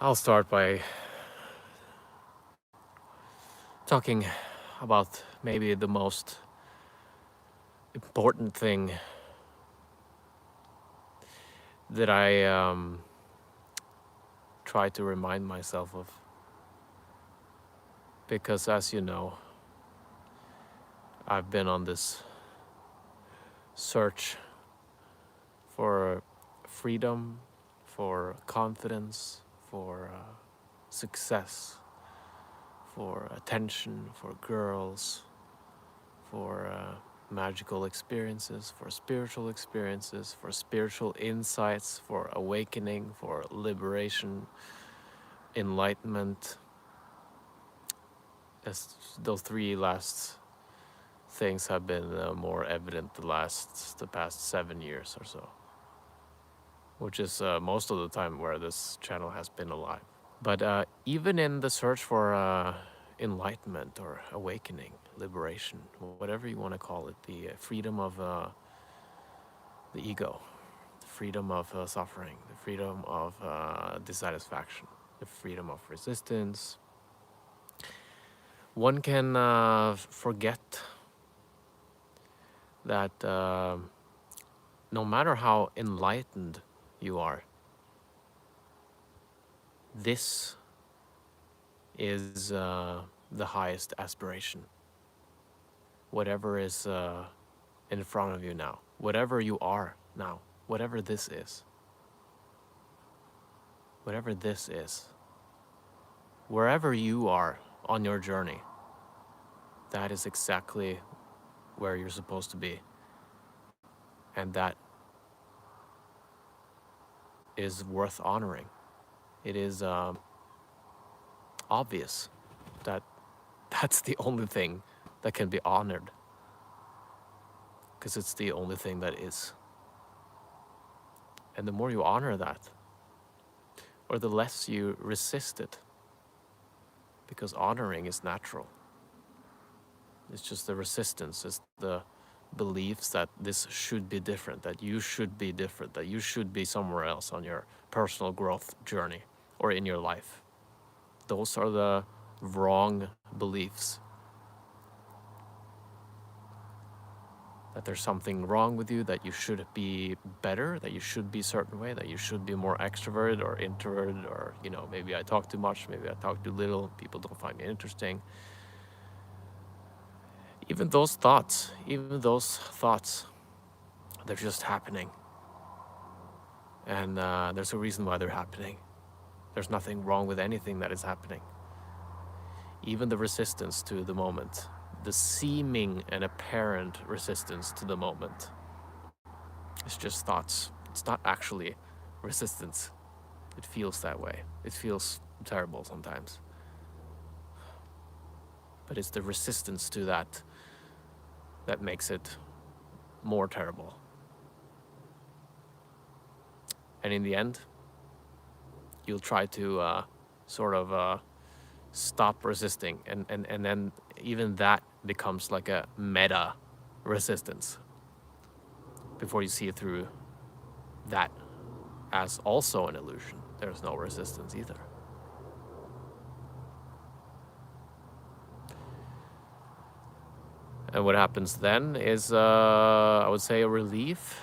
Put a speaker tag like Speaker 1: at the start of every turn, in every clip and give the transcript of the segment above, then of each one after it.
Speaker 1: I'll start by talking about maybe the most important thing that I try to remind myself of. Because as you know, I've been on this search for freedom, for confidence, for success, for attention, for girls, for magical experiences, for spiritual insights, for awakening, for liberation, enlightenment. As those three last things have been more evident the past 7 years or so, which is most of the time where this channel has been alive. But even in the search for enlightenment or awakening, liberation, whatever you want to call it, the freedom of the ego, the freedom of suffering, the freedom of dissatisfaction, the freedom of resistance, one can forget that no matter how enlightened you are, this is the highest aspiration. Whatever is in front of you now, whatever you are now, whatever this is, wherever you are on your journey, that is exactly where you're supposed to be. And that is worth honoring. It is obvious that that's the only thing that can be honored, because it's the only thing that is. And the more you honor that, or the less you resist it, because honoring is natural. It's just the resistance, it's the beliefs that this should be different, that you should be different, that you should be somewhere else on your personal growth journey or in your life. Those are the wrong beliefs. That there's something wrong with you, that you should be better, that you should be a certain way, that you should be more extroverted or introverted, or, maybe I talk too much, maybe I talk too little, people don't find me interesting. Even those thoughts, they're just happening. And there's a reason why they're happening. There's nothing wrong with anything that is happening. Even the resistance to the moment, the seeming and apparent resistance to the moment, it's just thoughts. It's not actually resistance. It feels that way. It feels terrible sometimes. But it's the resistance to that that makes it more terrible. And in the end, you'll try to stop resisting, and then even that becomes like a meta resistance before you see through that as also an illusion. There's no resistance either. And what happens then is, I would say, a relief.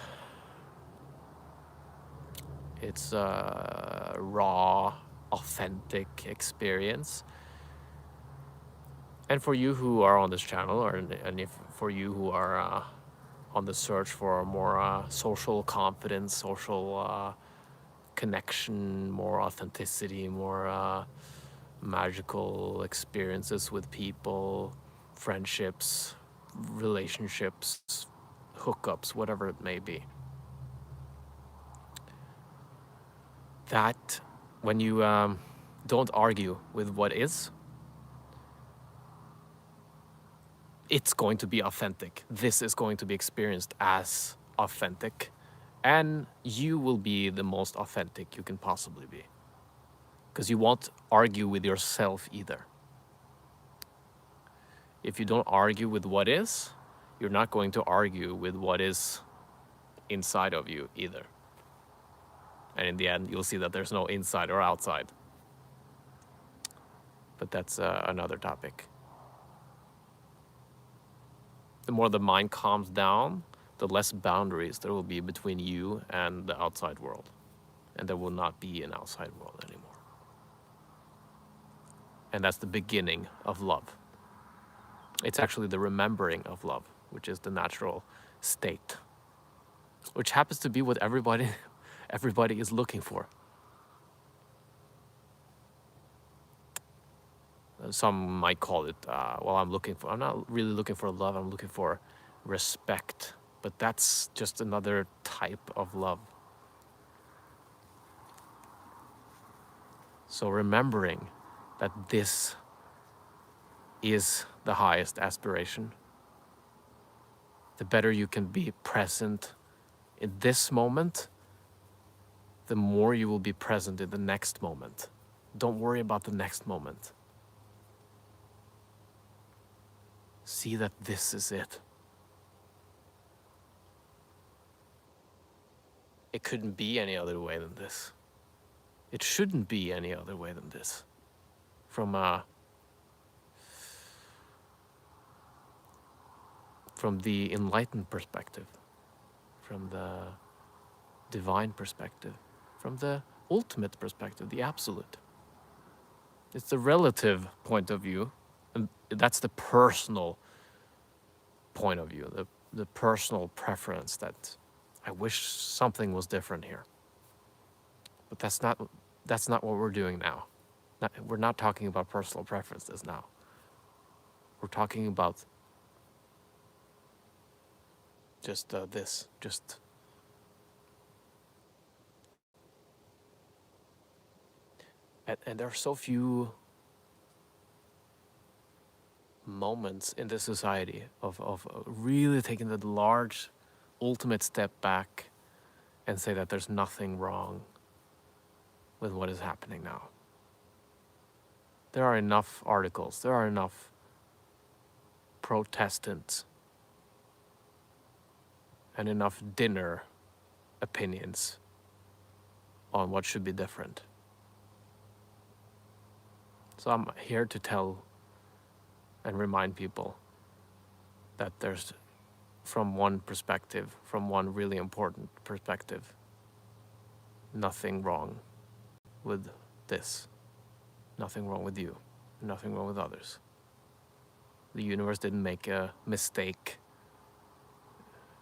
Speaker 1: It's a raw, authentic experience. And for you who are on this channel, and if for you who are on the search for more social confidence, social connection, more authenticity, more magical experiences with people, friendships, relationships, hookups, whatever it may be. That when you don't argue with what is, it's going to be authentic. This is going to be experienced as authentic, and you will be the most authentic you can possibly be, because you won't argue with yourself either. If you don't argue with what is, you're not going to argue with what is inside of you either. And in the end, you'll see that there's no inside or outside. But that's another topic. The more the mind calms down, the less boundaries there will be between you and the outside world. And there will not be an outside world anymore. And that's the beginning of love. It's actually the remembering of love, which is the natural state, which happens to be what everybody is looking for. Some might call it, I'm not really looking for love, I'm looking for respect. But that's just another type of love. So remembering that this is the highest aspiration, the better you can be present in this moment, the more you will be present in the next moment. Don't worry about the next moment. See that this is it. It couldn't be any other way than this. It shouldn't be any other way than this. From the enlightened perspective, from the divine perspective, from the ultimate perspective, the absolute. It's the relative point of view, and that's the personal point of view, the personal preference that I wish something was different here. But that's not what we're doing now. We're not talking about personal preferences now. We're talking about just this, just and there are so few moments in this society of really taking the large ultimate step back and say that there's nothing wrong with what is happening now. There are enough articles, there are enough Protestants and enough dinner opinions on what should be different. So I'm here to tell and remind people that there's, from one perspective, from one really important perspective, nothing wrong with this. Nothing wrong with you. Nothing wrong with others. The universe didn't make a mistake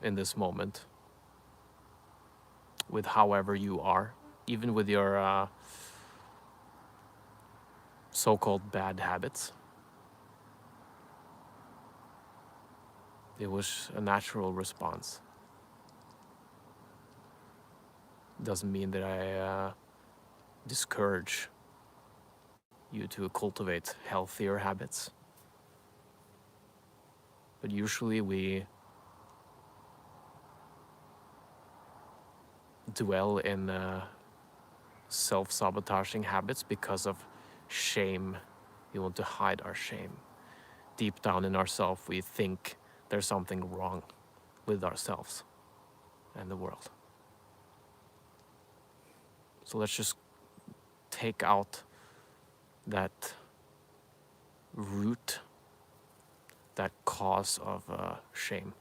Speaker 1: in this moment with however you are, even with your so-called bad habits. It was a natural response. Doesn't mean that I discourage you to cultivate healthier habits. But usually we dwell in self-sabotaging habits because of shame. We want to hide our shame. Deep down in ourselves, we think there's something wrong with ourselves and the world. So let's just take out that root, that cause of shame,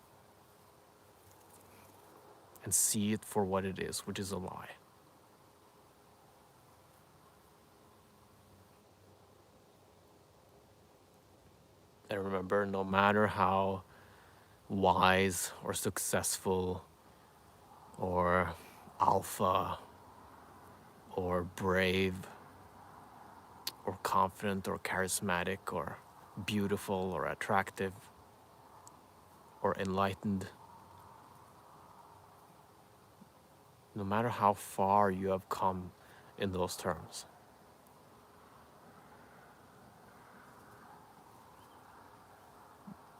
Speaker 1: and see it for what it is, which is a lie. And remember, no matter how wise or successful or alpha or brave or confident or charismatic or beautiful or attractive or enlightened, no matter how far you have come in those terms,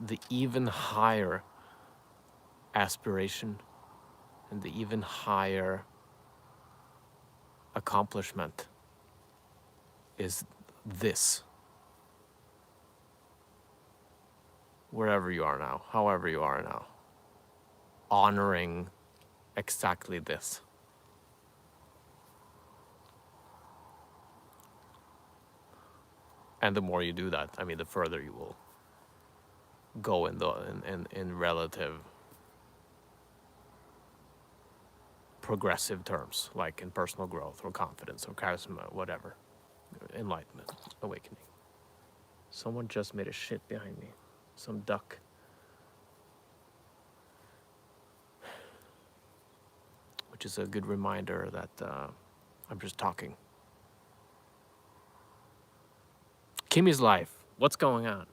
Speaker 1: the even higher aspiration and the even higher accomplishment is this. Wherever you are now, however you are now, honoring exactly this. And the more you do that, I mean, the further you will go in relative progressive terms, like in personal growth or confidence or charisma, whatever, enlightenment, awakening. Someone just made a shit behind me. Some duck. Which is a good reminder that I'm just talking. Kimmy's life. What's going on?